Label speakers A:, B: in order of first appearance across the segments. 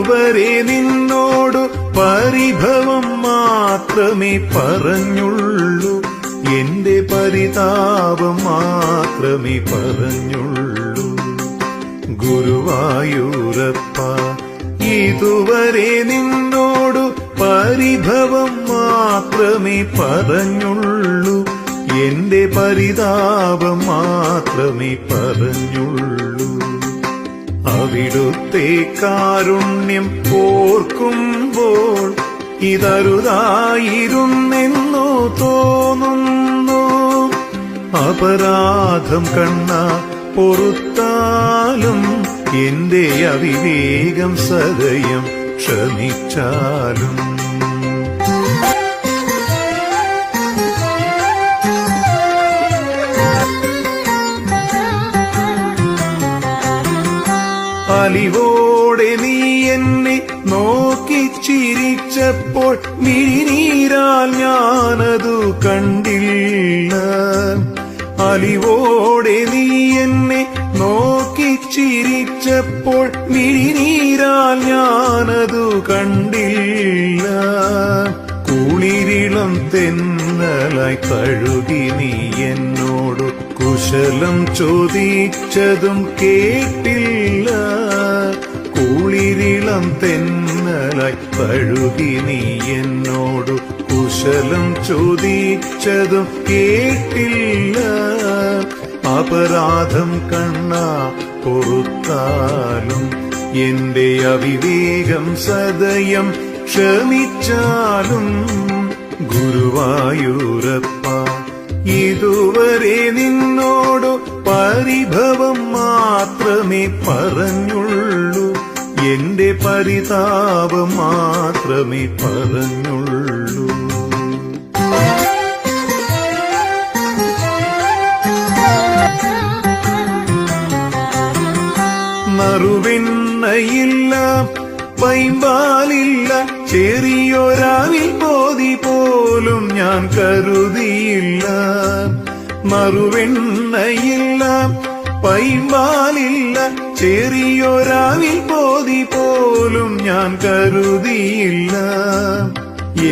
A: ഇതുവരെ നിന്നോടു പരിഭവം മാത്രമേ പറഞ്ഞുള്ളൂ, എന്റെ പരിതാപം മാത്രമേ പറഞ്ഞുള്ളൂ. ഗുരുവായൂരപ്പ, ഇതുവരെ നിന്നോടു പരിഭവം മാത്രമേ പറഞ്ഞുള്ളൂ, എന്റെ പരിതാപം മാത്രമേ പറഞ്ഞുള്ളൂ. അവിടുത്തെ കാരുണ്യം ഓർക്കുമ്പോൾ ഇതരുതായിരുന്നെന്നു തോന്നുന്നു. അപരാധം കണ്ണ പൊറുത്താലും എന്റെ അവിവേകം സദയം ക്ഷമിച്ചാലും. അലിവോടെ നീ എന്നെ നോക്കി ചിരിച്ചപ്പോൾ മിഴിനീരാൽ ഞാനതു കണ്ടില്ല. അലിവോടെ നീ എന്നെ നോക്കി ചിരിച്ചപ്പോൾ മിഴിനീരാൽ ഞാനതു കണ്ടില്ല. കുളിരിളം തെന്നലായി കഴുകി നീ എന്നോടു കുശലം ചോദിച്ചതും കേട്ടില്ല. കുളിരിളം തെന്നലായി കഴുകി നീ എന്നോടു കുശലം ചോദിച്ചതും കേട്ടില്ല. അപരാധം കണ്ണ പൊറുത്താലും എന്റെ അവിവേകം സദയം ക്ഷമിച്ചാലും. ഗുരുവായൂരപ്പ, ഇതുവരെ നിന്നോടു പരിഭവം മാത്രമേ പറഞ്ഞുള്ളൂ, എന്റെ പരിതാപം മാത്രമേ പറഞ്ഞുള്ളൂ. നറുവെണ്ണയില്ല, പൈമ്പാലില്ല, ചെറിയൊരാവിൽ പോതി പോലും ഞാൻ കരുതിയില്ല. നറുവെണ്ണയില്ല, പൈമ്പാലില്ല, ചെറിയൊരാവിൽ പോതി പോലും ഞാൻ കരുതിയില്ല.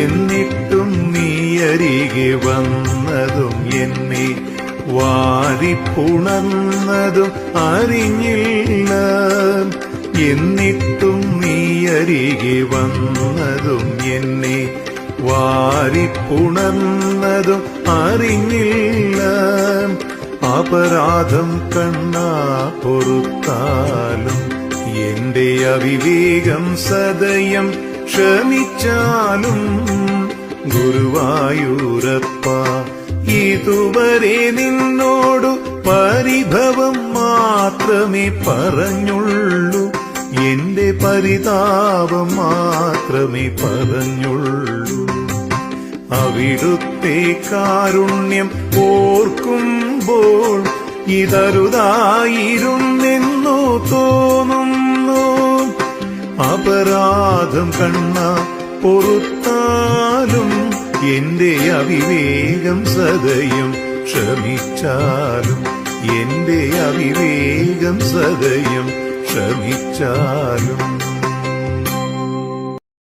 A: എന്നിട്ടും നീ അരികെ വന്നതും എന്നെ വാരിപ്പുണർന്നതും അറിഞ്ഞില്ല. എന്നിട്ടും നീ അരികെ വന്നതും എന്നെ വാരിപ്പുണർന്നതും അറിഞ്ഞില്ല. അപരാധം കണ്ണ പൊറുത്താലും എന്റെ അവിവേകം സദയം ക്ഷമിച്ചാലും. ഗുരുവായൂരപ്പ, ഇതുവരെ നിന്നോടു പരിഭവം മാത്രമേ പറഞ്ഞുള്ളൂ, എന്റെ പരിതാപം മാത്രമേ പറഞ്ഞുള്ളൂ. അവിടുത്തെ കാരുണ്യം ഓർക്കുമ്പോൾ ഇതരുതായിരുന്നെന്നു തോന്നുന്നു. അപരാധം കണ്ണ പൊറുത്താലും എന്റെ അവിവേകം സദയം ക്ഷമിച്ചാലും, എന്റെ അവിവേകം സദയം ക്ഷമിച്ചാലും.